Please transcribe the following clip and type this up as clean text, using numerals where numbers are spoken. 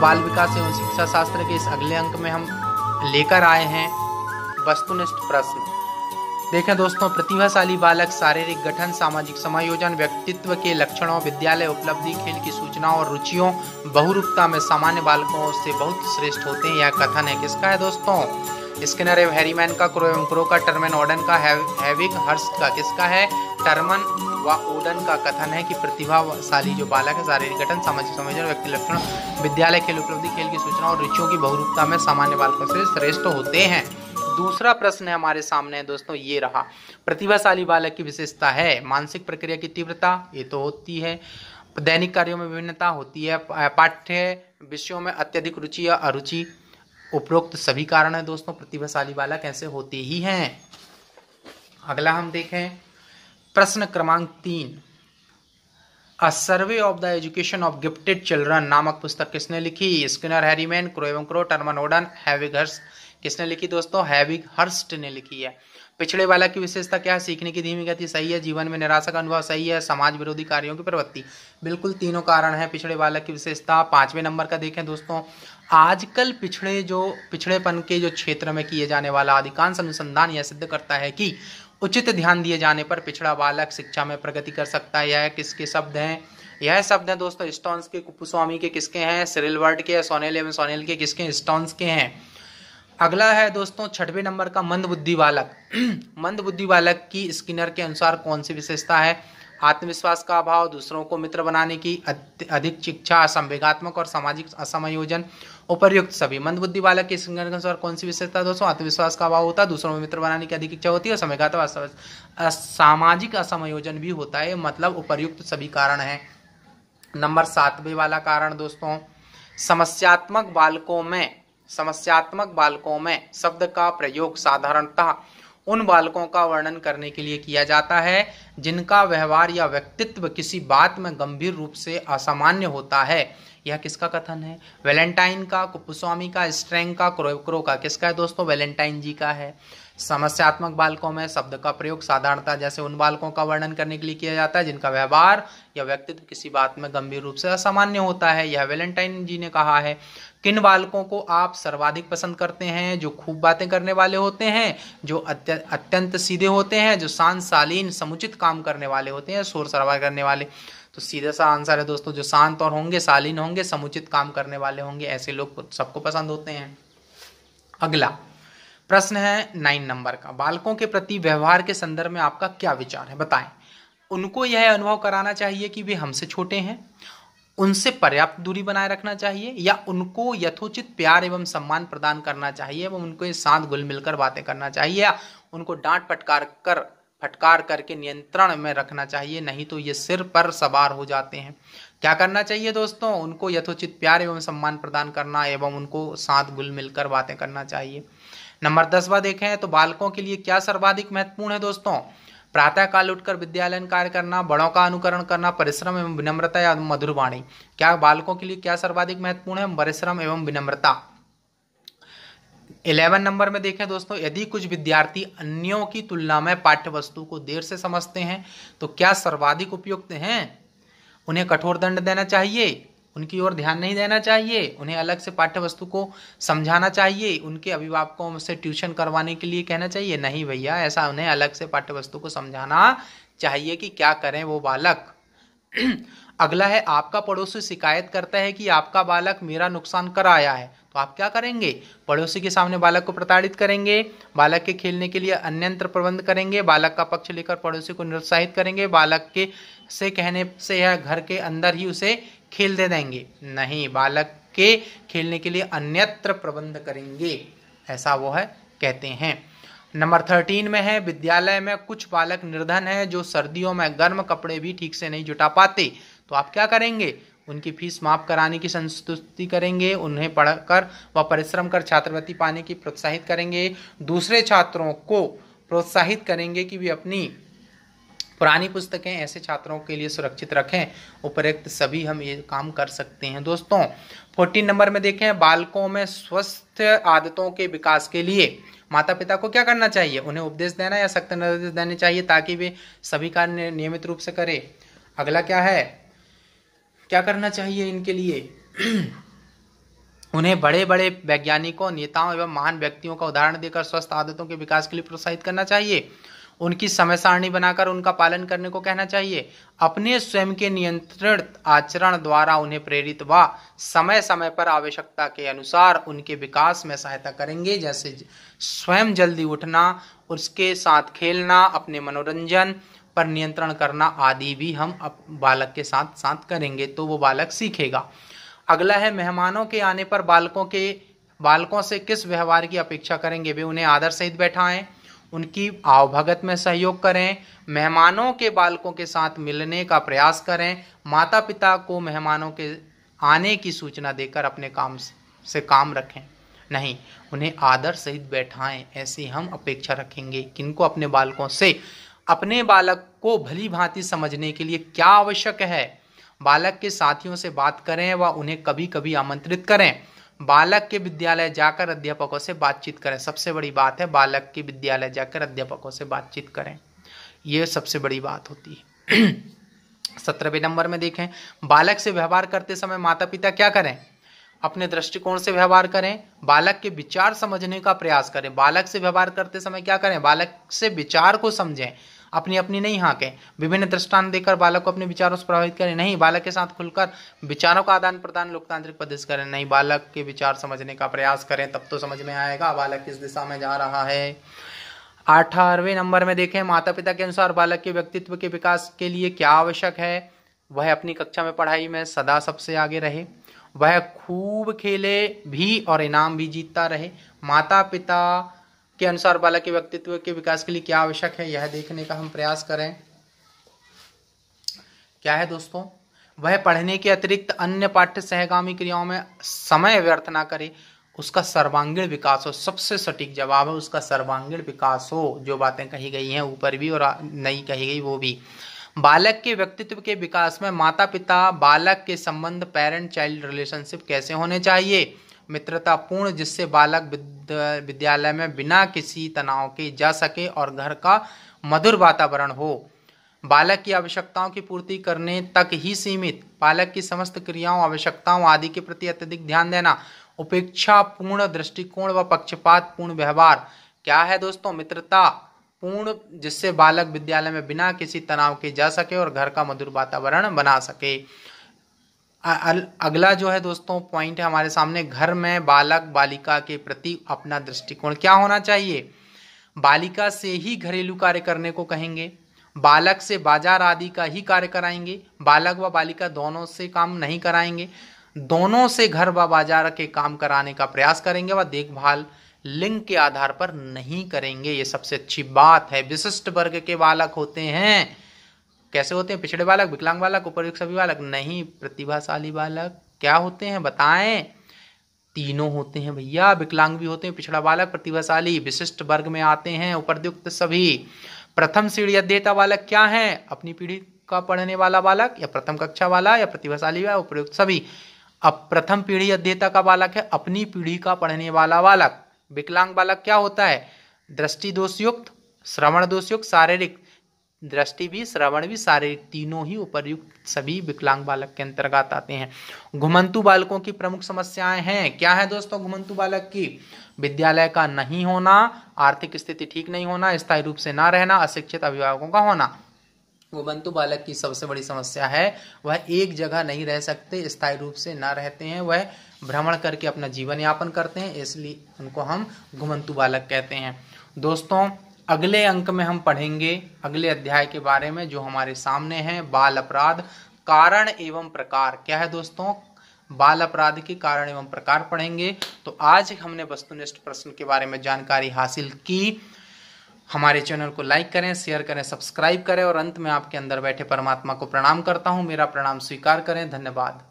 बाल विकास एवं शिक्षा शास्त्र के इस अगले अंक में हम लेकर आए हैं वस्तुनिष्ठ प्रश्न। देखें दोस्तों, प्रतिभाशाली बालक शारीरिक गठन, सामाजिक समायोजन, व्यक्तित्व के लक्षणों, विद्यालय उपलब्धि, खेल की सूचनाओं और रुचियों, बहुरूपता में सामान्य बालकों से बहुत श्रेष्ठ होते हैं। यह कथन है किसका है दोस्तों? स्किनर एवं हैरीमैन का, क्रो एवं क्रो का, टर्मन ओडन का, हैविग हर्स्ट का। किसका है? टर्मन व ओडन का कथन है कि प्रतिभाशाली जो बालक है शारीरिक गठन, सामाजिक समायोजन, व्यक्ति लक्षण, विद्यालय खेल उपलब्धि, खेल की सूचना और रुचियों की बहुरूपता में सामान्य बालकों से श्रेष्ठ होते हैं। दूसरा प्रश्न है हमारे सामने है दोस्तों, ये रहा। प्रतिभाशाली बालक की विशेषता है मानसिक प्रक्रिया की तीव्रता, ये तो होती है। दैनिक कार्यों में विभिन्नता होती है। पाठ्य विषयों में अत्यधिक रुचि या अरुचि। उपरोक्त सभी कारण है दोस्तों, प्रतिभाशाली बालक ऐसे होते ही हैं। अगला हम देखें प्रश्न क्रमांक 3, a survey of the education of gifted children नामक पुस्तक किसने लिखी? स्किनर, हैरीमैन, क्रो एवं Crow, Terman Oden, Havighurst. किसने लिखी दोस्तों? हैविग हर्स्ट ने लिखी है। पिछड़े बालक की विशेषता क्या है? सीखने की धीमी गति, सही है। जीवन में निराशा का अनुभव, सही है। समाज विरोधी कार्यों की प्रवृत्ति, बिल्कुल तीनों कारण है पिछड़े बालक की विशेषता। 5वें नंबर का देखें दोस्तों, आजकल पिछड़ेपन के जो क्षेत्र में किए जाने वाला अधिकांश अनुसंधान यह सिद्ध करता है कि उचित ध्यान दिए जाने पर पिछड़ा बालक शिक्षा में प्रगति कर सकता है। यह किसके शब्द हैं? यह शब्द हैं दोस्तों स्टोन्स के, कुप्पुस्वामी के, किसके हैं? सिरिलवर्ट के, सोनेल एवं सोनेल के, किसके? स्टोन्स के हैं। अगला है दोस्तों 6वें नंबर का मंदबुद्धि बालक। मंदबुद्धि बालक की स्किनर के अनुसार कौन सी विशेषता है? आत्मविश्वास का अभाव, दूसरों को मित्र बनाने की अधिक इच्छा, संवेगात्मक और सामाजिक असमयोजन। उपर्युक्त सभी। मंदबुद्धि बालक के स्किनर के अनुसार कौन सी विशेषता है दोस्तों? आत्मविश्वास का अभाव होता है, दूसरों में मित्र बनाने की अधिक इच्छा होती है और संवेगात्मक सामाजिक असमयोजन भी होता है। मतलब उपर्युक्त सभी कारण है। नंबर 7वें वाला कारण दोस्तों, समस्यात्मक बालकों में शब्द का प्रयोग साधारणतः उन बालकों का वर्णन करने के लिए किया जाता है जिनका व्यवहार या व्यक्तित्व किसी बात में गंभीर रूप से असामान्य होता है। यह किसका कथन है? वैलेंटाइन का, कुप्पुस्वामी का, स्ट्रैंग का, क्रो का। किसका है दोस्तों? वैलेंटाइन जी का है। समस्यात्मक बालकों में शब्द का प्रयोग साधारणतः जैसे उन बालकों का वर्णन करने के लिए किया जाता है जिनका व्यवहार या व्यक्तित्व किसी बात में गंभीर रूप से असामान्य होता है। यह वैलेंटाइन जी ने कहा है। किन बालकों को आप सर्वाधिक पसंद करते हैं? जो खूब बातें करने वाले होते हैं, जो अत्यंत सीधे होते हैं, जो शांत, शालीन, समुचित काम करने वाले होते हैं, शोर शराबा करने वाले। तो सीधा सा आंसर है दोस्तों, जो शांत और होंगे, शालीन होंगे, समुचित काम करने वाले होंगे, ऐसे लोग सबको पसंद होते हैं। अगला प्रश्न है 9 नंबर का, बालकों के प्रति व्यवहार के संदर्भ में आपका क्या विचार है? बताएं। उनको यह अनुभव कराना चाहिए कि वे हमसे छोटे हैं, उनसे पर्याप्त दूरी बनाए रखना चाहिए, या उनको यथोचित प्यार एवं सम्मान प्रदान करना चाहिए एवं उनको साथ घुल मिलकर बातें करना चाहिए, या उनको डांट फटकार करके नियंत्रण में रखना चाहिए, नहीं तो ये सिर पर सवार हो जाते हैं। क्या करना चाहिए दोस्तों? उनको यथोचित प्यार एवं सम्मान प्रदान करना एवं उनको साथ घुल मिलकर बातें करना चाहिए। नंबर 10वां देखें तो बालकों के लिए क्या सर्वाधिक महत्वपूर्ण है दोस्तों? प्रातः काल उठकर विद्यालय कार्य करना, बड़ों का अनुकरण करना, परिश्रम एवं विनम्रता या मधुर वाणी। क्या बालकों के लिए क्या सर्वाधिक महत्वपूर्ण है? परिश्रम एवं विनम्रता। 11 नंबर में देखें दोस्तों, यदि कुछ विद्यार्थी अन्यों की तुलना में पाठ्य वस्तु को देर से समझते हैं तो क्या सर्वाधिक उपयुक्त हैं? उन्हें कठोर दंड देना चाहिए, उनकी ओर ध्यान नहीं देना चाहिए, उन्हें अलग से पाठ्य वस्तु को समझाना चाहिए, उनके अभिभावकों से ट्यूशन करवाने के लिए कहना चाहिए? नहीं भैया, ऐसा उन्हें अलग से पाठ्य वस्तु को समझाना चाहिए कि क्या करें वो बालक। अगला है, आपका पड़ोसी शिकायत करता है कि आपका बालक मेरा नुकसान कर आया है, तो आप क्या करेंगे? पड़ोसी के सामने बालक को प्रताड़ित करेंगे, बालक के खेलने के लिए अन्यत्र प्रबंध करेंगे, बालक का पक्ष लेकर पड़ोसी को निरुत्साहित करेंगे, बालक के से कहने से या घर के अंदर ही उसे खेल दे देंगे? नहीं, बालक के खेलने के लिए अन्यत्र प्रबंध करेंगे, ऐसा वो है कहते हैं। नंबर 13 में है, विद्यालय में कुछ बालक निर्धन हैं जो सर्दियों में गर्म कपड़े भी ठीक से नहीं जुटा पाते, तो आप क्या करेंगे? उनकी फीस माफ कराने की संस्तुति करेंगे, उन्हें पढ़कर व परिश्रम कर छात्रवृत्ति पाने की प्रोत्साहित करेंगे, दूसरे छात्रों को प्रोत्साहित करेंगे कि वे अपनी पुरानी पुस्तकें ऐसे छात्रों के लिए सुरक्षित रखें। उपरोक्त सभी हम ये काम कर सकते हैं दोस्तों। 14 नंबर में देखें, बालकों में स्वस्थ आदतों के विकास के लिए माता पिता को क्या करना चाहिए? उन्हें उपदेश देना या सख्त निर्देश देने चाहिए ताकि वे सभी कार्य नियमित रूप से करें। अगला क्या है, क्या करना चाहिए इनके लिए? उन्हें बड़े बड़े वैज्ञानिकों, नेताओं एवं महान व्यक्तियों का उदाहरण देकर स्वस्थ आदतों के विकास के लिए प्रोत्साहित करना चाहिए। उनकी समय सारणी बनाकर उनका पालन करने को कहना चाहिए। अपने स्वयं के नियंत्रित आचरण द्वारा उन्हें प्रेरित व समय समय पर आवश्यकता के अनुसार उनके विकास में सहायता करेंगे। जैसे स्वयं जल्दी उठना, उसके साथ खेलना, अपने मनोरंजन पर नियंत्रण करना आदि भी हम बालक के साथ साथ करेंगे तो वो बालक सीखेगा। अगला है, मेहमानों के आने पर बालकों से किस व्यवहार की अपेक्षा करेंगे? वे उन्हें आदर सहित बैठाएं, उनकी आवभगत में सहयोग करें, मेहमानों के बालकों के साथ मिलने का प्रयास करें, माता पिता को मेहमानों के आने की सूचना देकर अपने काम से काम रखें, नहीं उन्हें आदर सहित बैठाएं। ऐसी हम अपेक्षा रखेंगे। किनको? अपने बालकों से। अपने बालक को भली भांति समझने के लिए क्या आवश्यक है? बालक के साथियों से बात करें व उन्हें कभी कभी आमंत्रित करें। बालक के विद्यालय जाकर अध्यापकों से बातचीत करें। सबसे बड़ी बात है, बालक के विद्यालय जाकर अध्यापकों से बातचीत करें, यह सबसे बड़ी बात होती है। 17वें नंबर में देखें, बालक से व्यवहार करते समय माता पिता क्या करें? अपने दृष्टिकोण से व्यवहार करें, बालक के विचार समझने का प्रयास करें। बालक से व्यवहार करते समय क्या करें? बालक से विचार को समझें, अपनी अपनी नहीं हाँकें। विभिन्न दृष्टांत देकर बालक को अपने विचारों से प्रभावित करें, नहीं बालक के साथ खुलकर विचारों का आदान प्रदान लोकतांत्रिक पद्धति से करें, नहीं बालक के विचार समझने का प्रयास करें, तब तो समझ में आएगा बालक किस दिशा में जा रहा है। 18वें नंबर में देखें, माता पिता के अनुसार बालक के व्यक्तित्व के विकास के लिए क्या आवश्यक है? वह अपनी कक्षा में पढ़ाई में सदा सबसे आगे रहे, वह खूब खेले भी और इनाम भी जीतता रहे। माता पिता के अनुसार बालक के व्यक्तित्व के विकास के लिए क्या आवश्यक है, यह देखने का हम प्रयास करें। क्या है दोस्तों? वह पढ़ने के अतिरिक्त अन्य पाठ्य सहगामी क्रियाओं में समय व्यर्थ ना करे, उसका सर्वांगीण विकास हो। सबसे सटीक जवाब है, उसका सर्वांगीण विकास हो। जो बातें कही गई हैं ऊपर भी और नई कही गई वो भी। बालक के व्यक्तित्व के विकास में माता पिता बालक के संबंध, पेरेंट चाइल्ड रिलेशनशिप कैसे होने चाहिए? मित्रतापूर्ण, जिससे बालक विद्यालय में बिना किसी तनाव के जा सके और घर का मधुर वातावरण हो। बालक की आवश्यकताओं की पूर्ति करने तक ही सीमित, बालक की समस्त क्रियाओं, आवश्यकताओं आदि के प्रति अत्यधिक ध्यान देना, उपेक्षापूर्ण दृष्टिकोण व पक्षपात पूर्ण व्यवहार। क्या है दोस्तों? मित्रता पूर्ण, जिससे बालक विद्यालय में बिना किसी तनाव के जा सके और घर का मधुर वातावरण बना सके। अगला जो है दोस्तों पॉइंट है हमारे सामने, घर में बालक बालिका के प्रति अपना दृष्टिकोण क्या होना चाहिए? बालिका से ही घरेलू कार्य करने को कहेंगे, बालक से बाजार आदि का ही कार्य कराएंगे, बालक व बालिका दोनों से काम नहीं कराएंगे, दोनों से घर व बाजार के काम कराने का प्रयास करेंगे व देखभाल लिंग के आधार पर नहीं करेंगे। ये सबसे अच्छी बात है। विशिष्ट वर्ग के बालक होते हैं, कैसे होते हैं? पिछड़े बालक, विकलांग बालक, उपर्युक्त सभी बालक नहीं, प्रतिभाशाली बालक। क्या होते हैं बताएं? तीनों होते हैं भैया, विकलांग भी होते हैं, पिछड़ा बालक, प्रतिभाशाली। विशिष्ट वर्ग में आते हैं उपर्युक्त सभी। प्रथम श्रेणी अध्येता बालक क्या है? अपनी पीढ़ी का पढ़ने वाला बालक, या प्रथम कक्षा वाला, या प्रतिभाशाली, या उपर्युक्त सभी। अब प्रथम पीढ़ी अध्येता का बालक है अपनी पीढ़ी का पढ़ने वाला बालक। विकलांग बालक क्या होता है? दृष्टि दोषयुक्त, श्रवण दोषयुक्त, शारीरिक, दृष्टि भी, श्रवण भी, शारीरिक, तीनों ही उपर्युक्त सभी विकलांग बालक के अंतर्गत आते हैं। घुमंतु बालकों की प्रमुख समस्याएं हैं। क्या है दोस्तों घुमंतु बालक की? विद्यालय का नहीं होना, आर्थिक स्थिति ठीक नहीं होना, स्थायी रूप से ना रहना, अशिक्षित अभिभावकों का होना। घुमंतु बालक की सबसे बड़ी समस्या है वह एक जगह नहीं रह सकते, स्थायी रूप से ना रहते हैं, वह भ्रमण करके अपना जीवन यापन करते हैं, इसलिए उनको हम घुमंतु बालक कहते हैं। दोस्तों अगले अंक में हम पढ़ेंगे अगले अध्याय के बारे में जो हमारे सामने है, बाल अपराध कारण एवं प्रकार। क्या है दोस्तों? बाल अपराध के कारण एवं प्रकार पढ़ेंगे। तो आज हमने वस्तुनिष्ठ प्रश्न के बारे में जानकारी हासिल की। हमारे चैनल को लाइक करें, शेयर करें, सब्सक्राइब करें और अंत में आपके अंदर बैठे परमात्मा को प्रणाम करता हूं। मेरा प्रणाम स्वीकार करें। धन्यवाद।